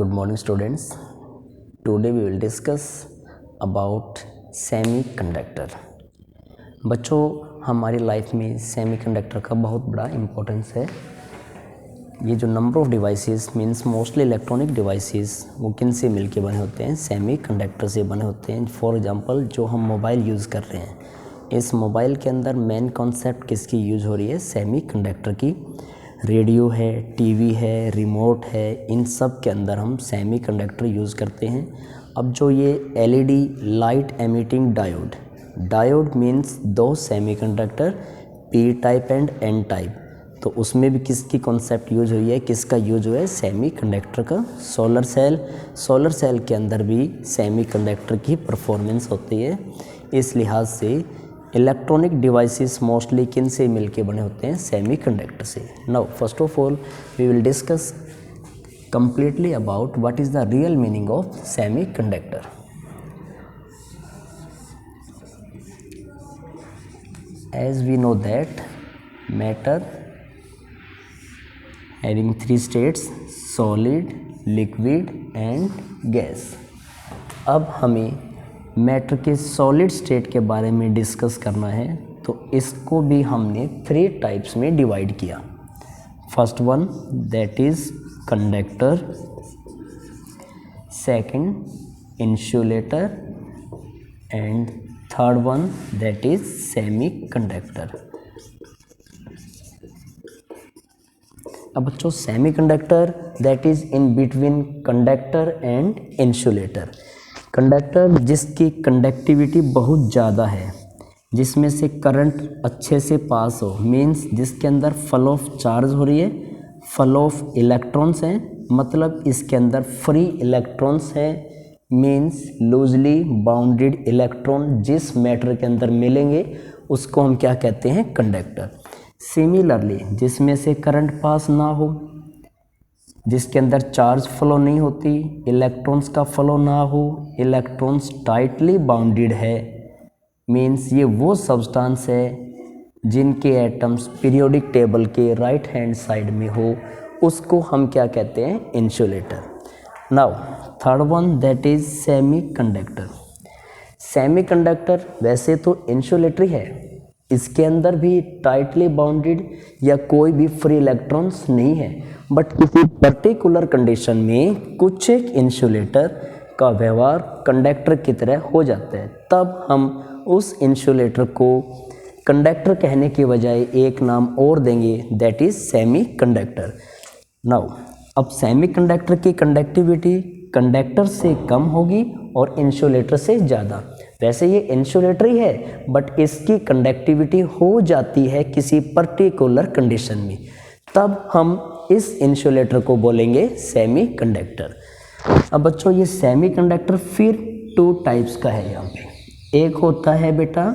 Good morning students. Today we will discuss about semiconductor. बच्चों हमारी life में semiconductor का बहुत बड़ा इम्पोर्टेंस है। ये जो number of devices means mostly electronic devices वो किन से मिलके बने होते हैं? सेमीकंडक्टर से बने होते हैं। फॉर एग्जांपल जो हम मोबाइल यूज़ कर रहे हैं, इस मोबाइल के अंदर मेन कॉन्सेप्ट किसकी यूज़ हो रही है? सेमीकंडक्टर की। रेडियो है, टीवी है, रिमोट है, इन सब के अंदर हम सेमीकंडक्टर यूज़ करते हैं। अब जो ये LED light emitting diode means दो semiconductor P type and N type, तो उसमें भी किसकी कॉन्सेप्ट यूज हुई है? किसका यूज हुआ है? सेमीकंडक्टर का। सोलर सेल के अंदर भी सेमीकंडक्टर की परफॉर्मेंस होती है। इस लिहाज से इलेक्ट्रॉनिक डिवाइसेस मोस्टली किन से मिलके बने होते हैं? सेमीकंडक्टर से। Now first of all we will discuss completely about what is the real meaning of semiconductor. As we know that matter having three states: solid, liquid and gas. अब हमें matter के सॉलिड स्टेट के बारे में discuss करना है, तो इसको भी हमने थ्री टाइप्स में डिवाइड किया। First one that is conductor, second insulator and third one that is semiconductor. अब बच्चों semiconductor that is in between conductor and insulator. Conductor जिसकी कंडक्टिविटी बहुत ज़्यादा है, जिसमें से करंट अच्छे से पास हो, मीन्स जिसके अंदर फ्लो ऑफ चार्ज हो रही है, फ्लो ऑफ इलेक्ट्रॉन्स हैं, मतलब इसके अंदर फ्री इलेक्ट्रॉन्स हैं, मीन्स लूजली बाउंडेड इलेक्ट्रॉन जिस मैटर के अंदर मिलेंगे उसको हम क्या कहते हैं? कंडक्टर। सिमिलरली जिसमें से करंट पास ना हो, जिसके अंदर चार्ज फ्लो नहीं होती, इलेक्ट्रॉन्स का फ्लो ना हो, इलेक्ट्रॉन्स टाइटली बाउंडेड है, मीन्स ये वो सब्सटेंस है जिनके एटम्स पीरियोडिक टेबल के राइट हैंड साइड में हो, उसको हम क्या कहते हैं? Insulator. Now third one that is semiconductor. Semiconductor वैसे तो इंसुलेटरी है, इसके अंदर भी टाइटली बाउंडेड या कोई भी फ्री इलेक्ट्रॉन्स नहीं है, बट किसी पर्टिकुलर कंडीशन में कुछ एक इंसुलेटर का व्यवहार कंडक्टर की तरह हो जाता है, तब हम उस इंसुलेटर को कंडक्टर कहने की बजाय एक नाम और देंगे दैट इज सेमीकंडक्टर। नाउ अब सेमीकंडक्टर की कंडक्टिविटी कंडक्टर से कम होगी और इंसुलेटर से ज़्यादा। वैसे ये इंसुलेटर ही है, बट इसकी कंडक्टिविटी हो जाती है किसी पर्टिकुलर कंडीशन में, तब हम इस इंसुलेटर को बोलेंगे सेमीकंडक्टर। अब बच्चों ये सेमीकंडक्टर फिर टू टाइप्स का है यहाँ पे। एक होता है बेटा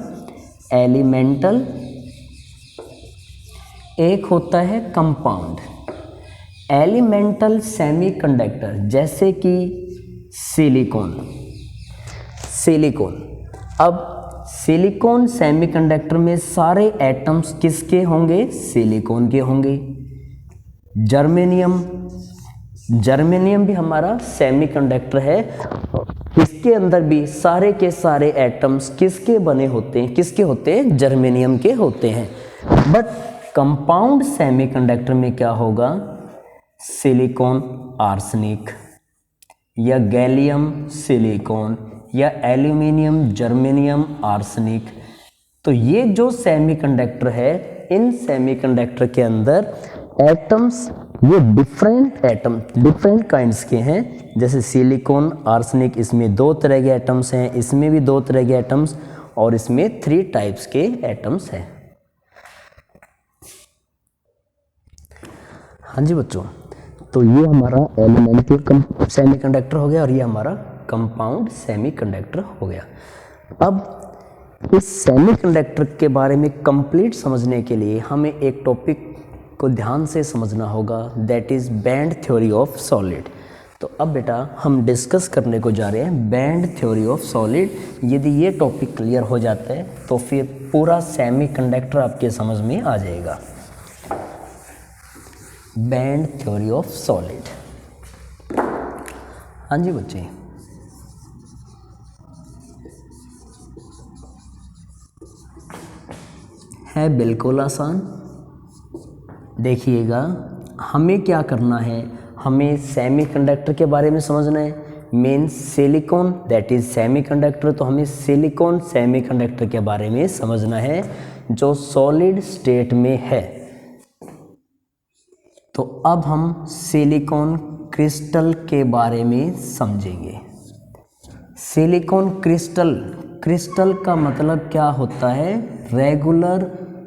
एलिमेंटल, एक होता है कंपाउंड। एलिमेंटल सेमीकंडक्टर जैसे कि सिलिकॉन। अब सिलिकॉन सेमीकंडक्टर में सारे एटम्स किसके होंगे? सिलिकॉन के होंगे। जर्मेनियम भी हमारा सेमीकंडक्टर है, इसके अंदर भी सारे के सारे एटम्स किसके बने होते हैं? किसके होते हैं? जर्मेनियम के होते हैं। बट कंपाउंड सेमीकंडक्टर में क्या होगा? सिलिकॉन आर्सेनिक या गैलियम सिलिकॉन या एल्यूमिनियम जर्मेनियम आर्सेनिक। तो ये जो सेमीकंडक्टर है, इन सेमीकंडक्टर के अंदर एटम्स ये डिफरेंट काइंड्स के हैं। जैसे सिलिकॉन आर्सेनिक, इसमें दो तरह के एटम्स हैं, इसमें भी दो तरह के एटम्स, और इसमें थ्री टाइप्स के एटम्स हैं। हाँ जी बच्चों, तो ये हमारा एलिमेंटल सेमीकंडक्टर हो गया और ये हमारा कंपाउंड सेमीकंडक्टर हो गया। अब इस सेमीकंडक्टर के बारे में कंप्लीट समझने के लिए हमें एक टॉपिक को ध्यान से समझना होगा that is band theory of solid. तो अब बेटा हम डिस्कस करने को जा रहे हैं बैंड थ्योरी ऑफ सॉलिड। यदि ये टॉपिक क्लियर हो जाता है तो फिर पूरा सेमीकंडक्टर आपके समझ में आ जाएगा। Band theory of solid. हाँ जी बच्चे, है बिल्कुल आसान। देखिएगा, हमें क्या करना है, हमें सेमीकंडक्टर के बारे में समझना है। Main silicon that is semiconductor, तो हमें सिलिकॉन सेमीकंडक्टर के बारे में समझना है जो सॉलिड स्टेट में है। तो अब हम सिलिकॉन क्रिस्टल के बारे में समझेंगे। सिलिकॉन क्रिस्टल, क्रिस्टल का मतलब क्या होता है, regular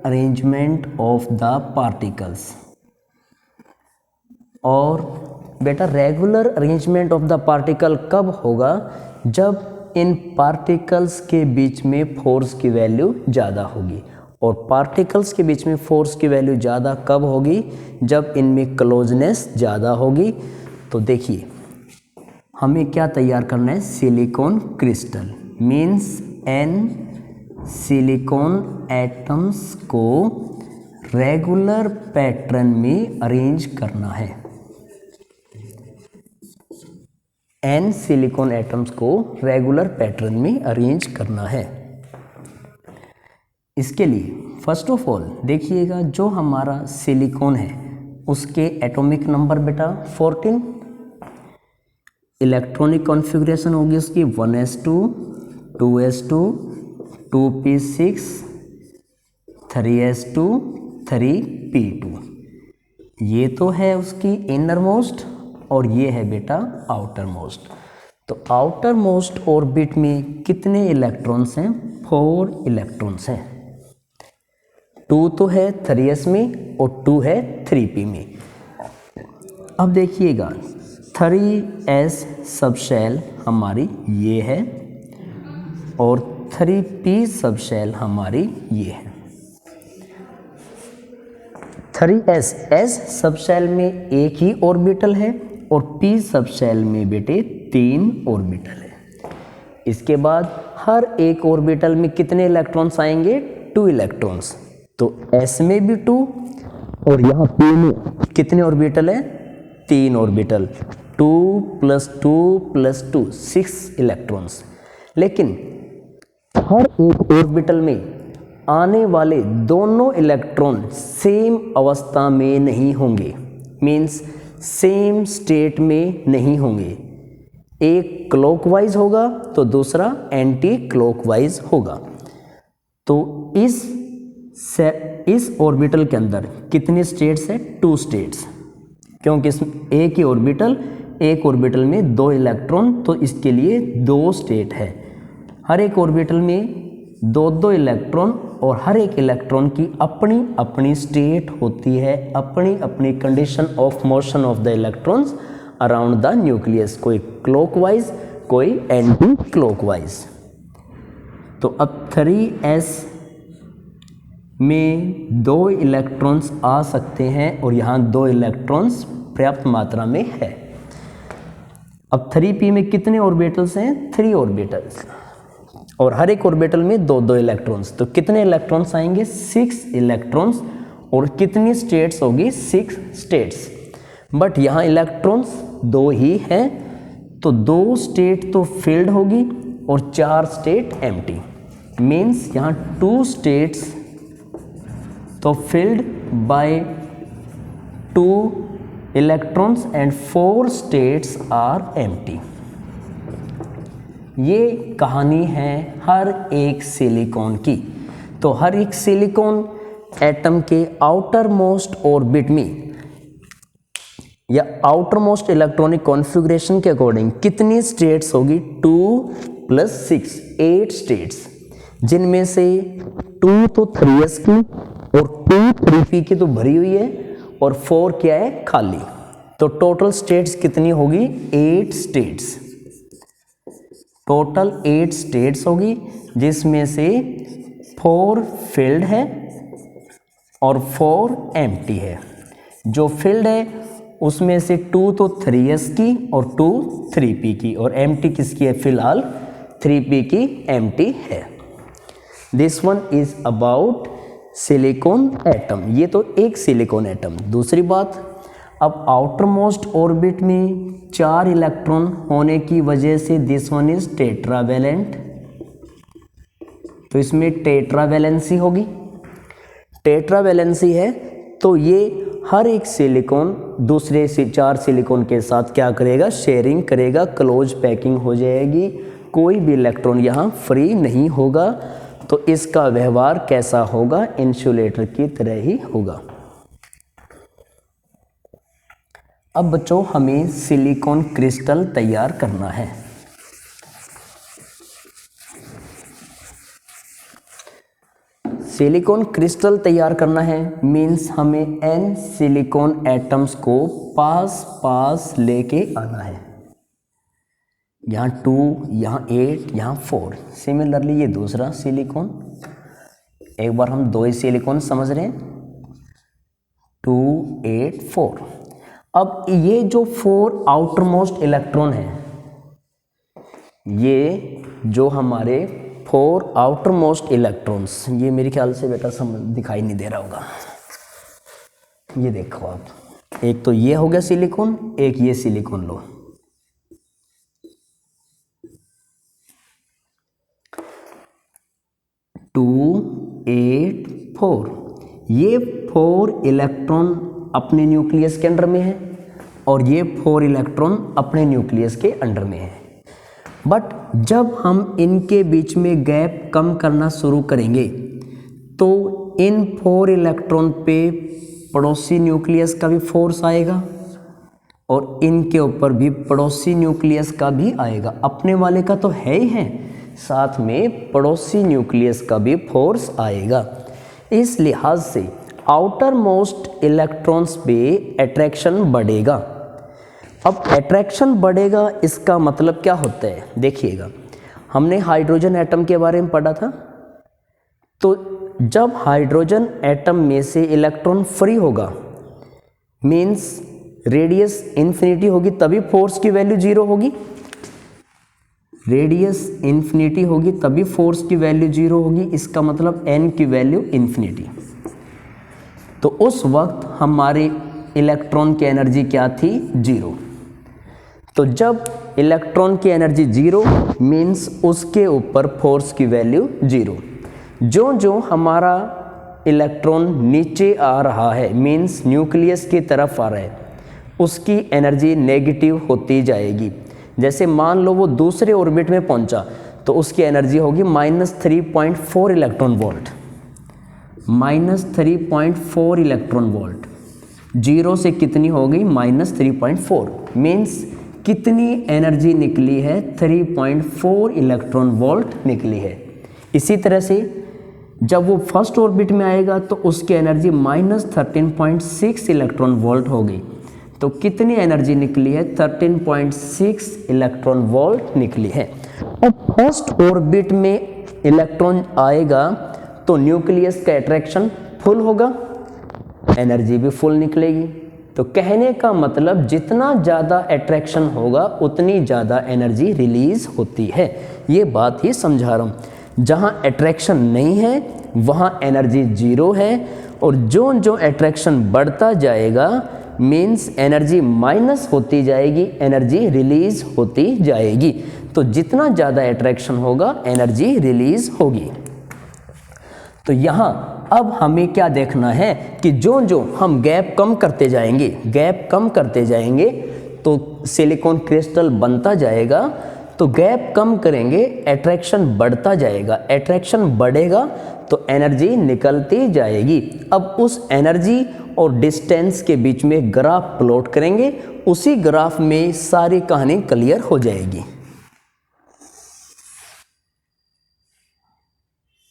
arrangement of the particles. और बेटा regular arrangement of the particle कब होगा, जब इन पार्टिकल्स के बीच में फोर्स की वैल्यू ज़्यादा होगी। और पार्टिकल्स के बीच में फोर्स की वैल्यू ज़्यादा कब होगी, जब इनमें क्लोजनेस ज़्यादा होगी। तो देखिए, हमें क्या तैयार करना है, silicon crystal means an silicon atoms को रेगुलर पैटर्न में अरेंज करना है। एन सिलिकॉन एटम्स को रेगुलर पैटर्न में अरेंज करना है। इसके लिए फर्स्ट ऑफ ऑल देखिएगा, जो हमारा सिलिकॉन है उसके एटॉमिक नंबर बेटा 14, इलेक्ट्रॉनिक कॉन्फ़िगरेशन होगी उसकी 1s2 2s2 2p6 3s2 3p2। ये तो है उसकी इनर मोस्ट और ये है बेटा आउटर मोस्ट। तो आउटर मोस्ट ऑर्बिट में कितने इलेक्ट्रॉन्स हैं, 4 इलेक्ट्रॉन्स हैं। 2 तो है 3s में और 2 है 3p में। अब देखिएगा, 3s सबशेल हमारी ये है और 3p सबशेल हमारी ये है। 3s s सबशेल में एक ही ऑर्बिटल है और p सबशेल में बेटे 3 ऑर्बिटल है। इसके बाद हर एक ऑर्बिटल में कितने इलेक्ट्रॉन्स आएंगे, 2 इलेक्ट्रॉन्स। तो s में भी 2 और यहाँ p में कितने ऑर्बिटल है, 3 ऑर्बिटल। 2 + 2 + 2 6 इलेक्ट्रॉन्स। लेकिन हर एक ऑर्बिटल में आने वाले दोनों इलेक्ट्रॉन सेम अवस्था में नहीं होंगे, मीन्स सेम स्टेट में नहीं होंगे। एक क्लॉकवाइज होगा तो दूसरा एंटी क्लॉकवाइज होगा। तो इस ऑर्बिटल के अंदर कितने स्टेट्स है, 2 स्टेट्स, क्योंकि एक ही ऑर्बिटल, एक ऑर्बिटल में 2 इलेक्ट्रॉन, तो इसके लिए 2 स्टेट है। हर एक ऑर्बिटल में 2 इलेक्ट्रॉन और हर एक इलेक्ट्रॉन की अपनी अपनी स्टेट होती है, अपनी अपनी condition of motion of the electrons around the nucleus, कोई क्लॉकवाइज कोई एंटी क्लॉकवाइज। तो अब 3s में 2 इलेक्ट्रॉन्स आ सकते हैं और यहाँ 2 इलेक्ट्रॉन्स पर्याप्त मात्रा में है। अब 3p में कितने ऑर्बिटल्स हैं, 3 ऑर्बिटल्स और हर एक ऑर्बिटल में 2 इलेक्ट्रॉन्स। तो कितने इलेक्ट्रॉन्स आएंगे, 6 इलेक्ट्रॉन्स। और कितनी स्टेट्स होगी, 6 स्टेट्स। बट यहाँ इलेक्ट्रॉन्स 2 ही हैं, तो 2 स्टेट तो फिल्ड होगी और 4 स्टेट एम्प्टी। मीन्स यहाँ 2 स्टेट्स तो filled by 2 electrons and 4 states are empty. ये कहानी है हर एक सिलिकॉन की। तो हर एक सिलिकॉन एटम के आउटर मोस्ट ऑर्बिट में या आउटर मोस्ट इलेक्ट्रॉनिक कॉन्फ़िगरेशन के अकॉर्डिंग कितनी स्टेट्स होगी, 2 + 6 8 स्टेट्स, जिनमें से 2 तो 3s की और 2 3p की तो भरी हुई है और 4 क्या है, खाली। तो टोटल स्टेट्स कितनी होगी, 8 स्टेट्स। टोटल 8 स्टेट्स होगी, जिसमें से 4 फिल्ड है और 4 एम्प्टी है। जो फिल्ड है उसमें से 2 तो 3s की और 2 3p की, और एम्प्टी किसकी है, फिलहाल 3p की एम्प्टी है। This one is about silicon atom. ये तो एक सिलिकॉन एटम। दूसरी बात, अब आउटर मोस्ट ऑर्बिट में 4 इलेक्ट्रॉन होने की वजह से दिस वन इज टेट्रावेलेंट, तो इसमें टेट्रावेलेंसी होगी। टेट्रावेलेंसी है तो ये हर एक सिलिकॉन दूसरे से 4 सिलिकॉन के साथ क्या करेगा, शेयरिंग करेगा, क्लोज पैकिंग हो जाएगी, कोई भी इलेक्ट्रॉन यहाँ फ्री नहीं होगा। तो इसका व्यवहार कैसा होगा, इंसुलेटर की तरह ही होगा। अब बच्चों हमें सिलिकॉन क्रिस्टल तैयार करना है। सिलिकॉन क्रिस्टल तैयार करना है मीन्स हमें n सिलिकॉन एटम्स को पास पास लेके आना है। यहाँ 2, यहाँ 8, यहाँ 4। सिमिलरली ये दूसरा सिलिकॉन, एक बार हम 2 ही सिलिकॉन समझ रहे हैं, 2, 8, 4। अब ये जो 4 आउटर मोस्ट इलेक्ट्रॉन है, ये जो हमारे 4 आउटर मोस्ट इलेक्ट्रॉन्स, ये मेरे ख्याल से बेटा समझ दिखाई नहीं दे रहा होगा, ये देखो आप, एक तो ये हो गया सिलिकॉन, एक ये सिलिकॉन लो। टू 8 4, ये 4 इलेक्ट्रॉन अपने न्यूक्लियस के अंडर में है और ये 4 इलेक्ट्रॉन अपने न्यूक्लियस के अंडर में है। बट जब हम इनके बीच में गैप कम करना शुरू करेंगे तो इन 4 इलेक्ट्रॉन पे पड़ोसी न्यूक्लियस का भी फोर्स आएगा और इनके ऊपर भी पड़ोसी न्यूक्लियस का भी आएगा। अपने वाले का तो है ही है, साथ में पड़ोसी न्यूक्लियस का भी फोर्स आएगा। इस लिहाज से आउटर मोस्ट इलेक्ट्रॉन्स पे अट्रैक्शन बढ़ेगा। अब अट्रैक्शन बढ़ेगा इसका मतलब क्या होता है, देखिएगा, हमने हाइड्रोजन एटम के बारे में पढ़ा था। तो जब हाइड्रोजन एटम में से इलेक्ट्रॉन फ्री होगा मीन्स रेडियस इन्फिनिटी होगी, तभी फोर्स की वैल्यू 0 होगी। रेडियस इन्फिनिटी होगी तभी फोर्स की वैल्यू 0 होगी, इसका मतलब n की वैल्यू इन्फिनिटी। तो उस वक्त हमारे इलेक्ट्रॉन की एनर्जी क्या थी, 0। तो जब इलेक्ट्रॉन की एनर्जी 0 मीन्स उसके ऊपर फोर्स की वैल्यू 0। जो जो हमारा इलेक्ट्रॉन नीचे आ रहा है मीन्स न्यूक्लियस की तरफ आ रहा है, उसकी एनर्जी नेगेटिव होती जाएगी। जैसे मान लो वो दूसरे ऑर्बिट में पहुंचा तो उसकी एनर्जी होगी -3.4 इलेक्ट्रॉन वोल्ट, -3.4 इलेक्ट्रॉन वोल्ट। 0 से कितनी हो गई, -3.4 मीन्स कितनी एनर्जी निकली है, 3.4 इलेक्ट्रॉन वोल्ट निकली है। इसी तरह से जब वो फर्स्ट ऑर्बिट में आएगा तो उसकी एनर्जी -13.6 इलेक्ट्रॉन वोल्ट हो गई। तो कितनी एनर्जी निकली है, 13.6 इलेक्ट्रॉन वोल्ट निकली है। अब फर्स्ट ऑर्बिट में इलेक्ट्रॉन आएगा तो न्यूक्लियस का अट्रैक्शन फुल होगा, एनर्जी भी फुल निकलेगी। तो कहने का मतलब जितना ज़्यादा अट्रैक्शन होगा उतनी ज़्यादा एनर्जी रिलीज होती है। ये बात ही समझा रहा हूँ। जहाँ अट्रैक्शन नहीं है वहाँ एनर्जी 0 है और जो जो अट्रैक्शन बढ़ता जाएगा मीन्स एनर्जी माइनस होती जाएगी, एनर्जी रिलीज होती जाएगी। तो जितना ज़्यादा अट्रैक्शन होगा एनर्जी रिलीज होगी। तो यहाँ अब हमें क्या देखना है कि जो जो हम गैप कम करते जाएंगे तो सिलिकॉन क्रिस्टल बनता जाएगा। तो गैप कम करेंगे अट्रैक्शन बढ़ता जाएगा, अट्रैक्शन बढ़ेगा तो एनर्जी निकलती जाएगी। अब उस एनर्जी और डिस्टेंस के बीच में ग्राफ प्लॉट करेंगे, उसी ग्राफ में सारी कहानी क्लियर हो जाएगी।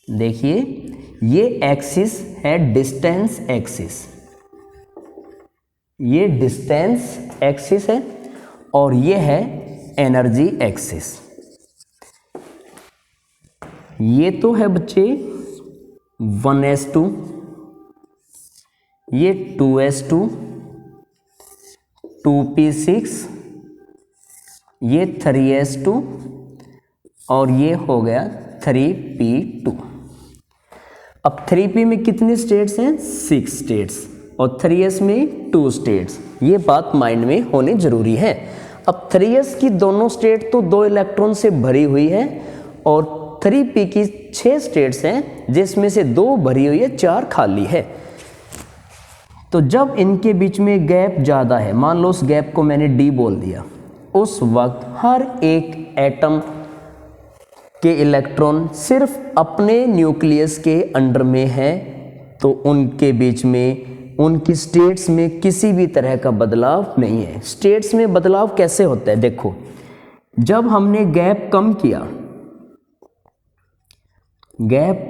देखिए ये एक्सिस है डिस्टेंस एक्सिस, ये डिस्टेंस एक्सिस है और ये है एनर्जी एक्सिस। ये तो है बच्चे 1s2, ये 2s2, 2p6, ये 3s2 और ये हो गया 3p2। अब 3p में कितने स्टेट्स हैं, 6 स्टेट्स। और 3s में 2 स्टेट्स। ये बात माइंड में होनी जरूरी है। अब 3s की दोनों स्टेट तो 2 इलेक्ट्रॉन से भरी हुई है और 3p की 6 स्टेट्स हैं जिसमें से 2 भरी हुई है, 4 खाली है। तो जब इनके बीच में गैप ज़्यादा है, मान लो उस गैप को मैंने d बोल दिया, उस वक्त हर एक एटम के इलेक्ट्रॉन सिर्फ अपने न्यूक्लियस के अंडर में है, तो उनके बीच में उनकी स्टेट्स में किसी भी तरह का बदलाव नहीं है। स्टेट्स में बदलाव कैसे होता है, देखो, जब हमने गैप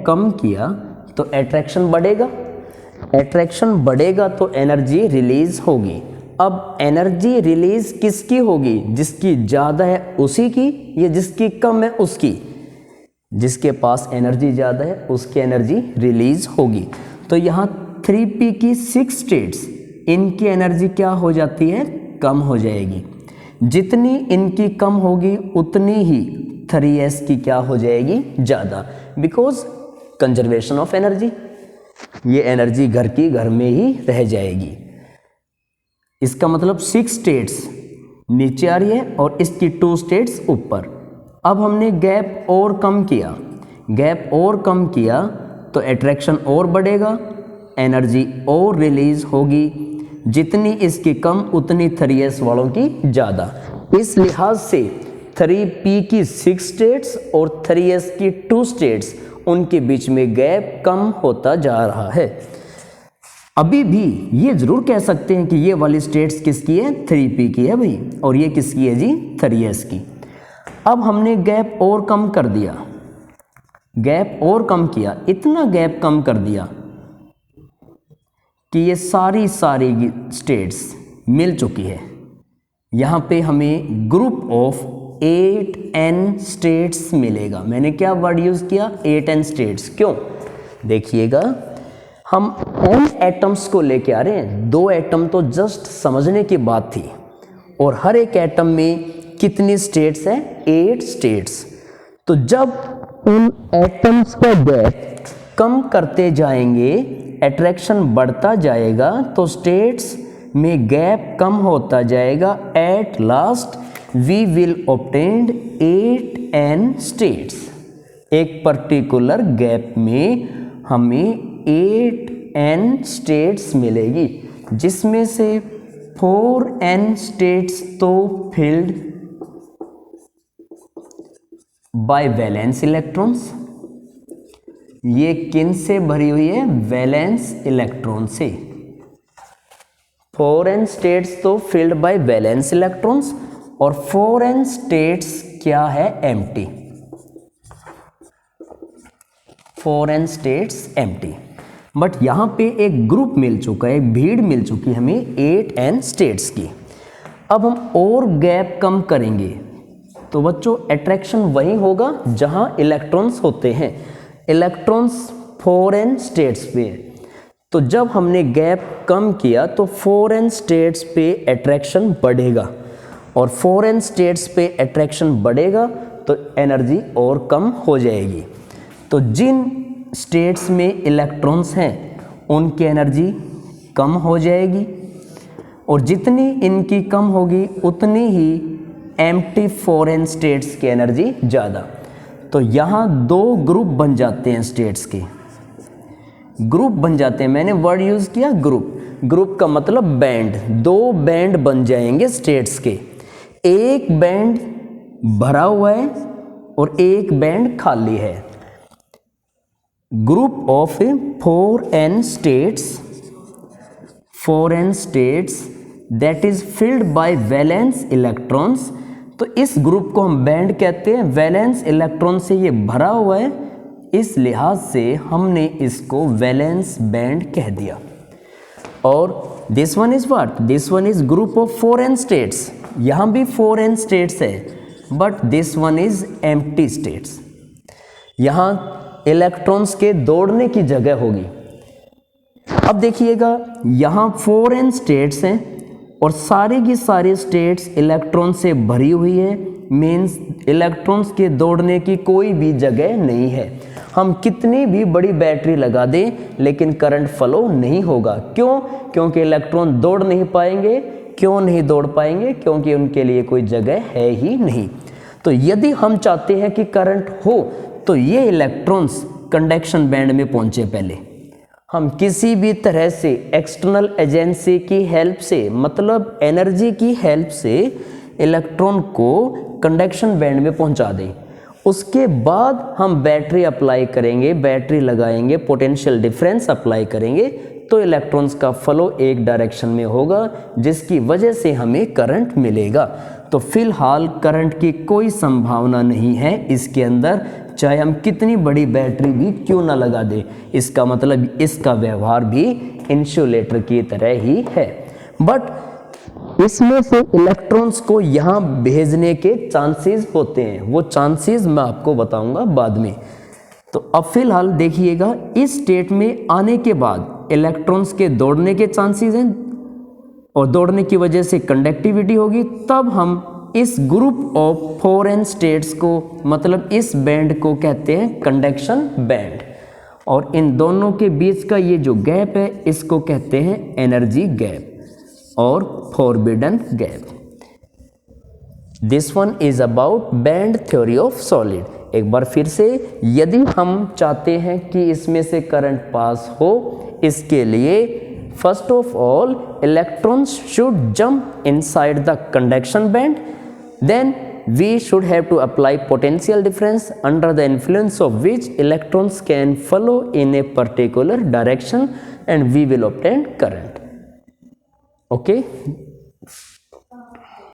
कम किया तो एट्रैक्शन बढ़ेगा, एट्रैक्शन बढ़ेगा तो एनर्जी रिलीज होगी। अब एनर्जी रिलीज किसकी होगी, जिसकी ज़्यादा है उसी की, या जिसकी कम है उसकी? जिसके पास एनर्जी ज़्यादा है उसकी एनर्जी रिलीज होगी। तो यहाँ 3p की 6 स्टेट्स, इनकी एनर्जी क्या हो जाती है, कम हो जाएगी। जितनी इनकी कम होगी उतनी ही 3s की क्या हो जाएगी, ज़्यादा, बिकॉज कंजर्वेशन ऑफ एनर्जी। ये एनर्जी घर की घर में ही रह जाएगी। इसका मतलब 6 स्टेट्स नीचे आ रही है और इसकी 2 स्टेट्स ऊपर। अब हमने गैप और कम किया तो एट्रैक्शन और बढ़ेगा, एनर्जी और रिलीज होगी। जितनी इसकी कम उतनी 3s वालों की ज़्यादा। इस लिहाज से 3p की 6 स्टेट्स और 3s की 2 स्टेट्स, उनके बीच में गैप कम होता जा रहा है। अभी भी ये जरूर कह सकते हैं कि ये वाली स्टेट्स किसकी है, 3p की है भाई, और ये किसकी है जी, 3s की। अब हमने गैप और कम कर दिया, इतना गैप कम कर दिया कि ये सारी स्टेट्स मिल चुकी है। यहाँ पे हमें ग्रुप ऑफ 8n स्टेट्स मिलेगा। मैंने क्या वर्ड यूज़ किया, 8n स्टेट्स। क्यों, देखिएगा, हम n एटम्स को लेके आ रहे हैं। 2 एटम तो जस्ट समझने की बात थी, और हर एक एटम में कितनी स्टेट्स हैं, 8 स्टेट्स। तो जब उन एटम्स का गैप कम करते जाएंगे, एट्रैक्शन बढ़ता जाएगा, तो स्टेट्स में गैप कम होता जाएगा। At last we will obtain 8n states। एक पर्टिकुलर गैप में हमें 8n स्टेट्स मिलेगी, जिसमें से 4n स्टेट्स तो फिल्ड बाय वैलेंस इलेक्ट्रॉन्स। ये किन से भरी हुई है, वैलेंस इलेक्ट्रॉन से। 4n स्टेट्स तो फिल्ड बाय वैलेंस इलेक्ट्रॉन्स, और 4n स्टेट्स क्या है, empty. 4n states empty. But यहाँ पे एक ग्रुप मिल चुका है, भीड़ मिल चुकी है हमें 8n स्टेट्स की। अब हम और गैप कम करेंगे तो बच्चों एट्रैक्शन वही होगा जहाँ इलेक्ट्रॉन्स होते हैं। इलेक्ट्रॉन्स 4n स्टेट्स पे, तो जब हमने गैप कम किया तो 4n स्टेट्स पे एट्रैक्शन बढ़ेगा, और 4n स्टेट्स पे एट्रैक्शन बढ़ेगा तो एनर्जी और कम हो जाएगी। तो जिन स्टेट्स में इलेक्ट्रॉन्स हैं उनकी एनर्जी कम हो जाएगी, और जितनी इनकी कम होगी उतनी ही एम्प्टी 4n स्टेट्स की एनर्जी ज़्यादा। तो यहाँ 2 ग्रुप बन जाते हैं, स्टेट्स के ग्रुप बन जाते हैं। मैंने वर्ड यूज़ किया ग्रुप का मतलब बैंड। 2 बैंड बन जाएंगे स्टेट्स के, एक बैंड भरा हुआ है और एक बैंड खाली है। Group of 4n states that is filled by valence electrons. तो इस ग्रुप को हम बैंड कहते हैं, वैलेंस इलेक्ट्रॉन से ये भरा हुआ है, इस लिहाज से हमने इसको वैलेंस बैंड कह दिया। और this one is what, this one is group of 4n states. यहाँ भी 4n स्टेट्स है, but this one is empty states. यहाँ इलेक्ट्रॉन्स के दौड़ने की जगह होगी। अब देखिएगा, यहाँ 4n स्टेट्स हैं और सारी की सारी स्टेट्स इलेक्ट्रॉन से भरी हुई है, मीन्स इलेक्ट्रॉन्स के दौड़ने की कोई भी जगह नहीं है। हम कितनी भी बड़ी बैटरी लगा दें लेकिन करंट फ्लो नहीं होगा। क्यों? क्योंकि इलेक्ट्रॉन दौड़ नहीं पाएंगे। क्यों नहीं दौड़ पाएंगे? क्योंकि उनके लिए कोई जगह है ही नहीं। तो यदि हम चाहते हैं कि करंट हो तो ये इलेक्ट्रॉन्स कंडक्शन बैंड में पहुंचे। पहले हम किसी भी तरह से एक्सटर्नल एजेंसी की हेल्प से, मतलब एनर्जी की हेल्प से इलेक्ट्रॉन को कंडक्शन बैंड में पहुंचा दें। उसके बाद हम बैटरी अप्लाई करेंगे, बैटरी लगाएंगे, पोटेंशियल डिफरेंस अप्लाई करेंगे तो इलेक्ट्रॉन्स का फ्लो एक डायरेक्शन में होगा जिसकी वजह से हमें करंट मिलेगा। तो फिलहाल करंट की कोई संभावना नहीं है इसके अंदर, चाहे हम कितनी बड़ी बैटरी भी क्यों ना लगा दें। इसका मतलब इसका व्यवहार भी इंसुलेटर की तरह ही है। बट इसमें से इलेक्ट्रॉन्स को यहाँ भेजने के चांसेस होते हैं, वो चांसेस मैं आपको बताऊंगा बाद में। तो अब फिलहाल देखिएगा, इस स्टेट में आने के बाद इलेक्ट्रॉन्स के दौड़ने के चांसेस हैं और दौड़ने की वजह से कंडक्टिविटी होगी। तब हम इस ग्रुप ऑफ फॉरेन स्टेट्स को, मतलब इस बैंड को कहते हैं कंडक्शन बैंड, और इन दोनों के बीच का ये जो गैप है इसको कहते हैं एनर्जी गैप और forbidden gap. This one is about band theory of solid. एक बार फिर से, यदि हम चाहते हैं कि इसमें से करंट पास हो, इसके लिए first of all electrons should jump inside the conduction band, then we should have to apply potential difference under the influence of which electrons can follow in a particular direction and we will obtain current. Okay.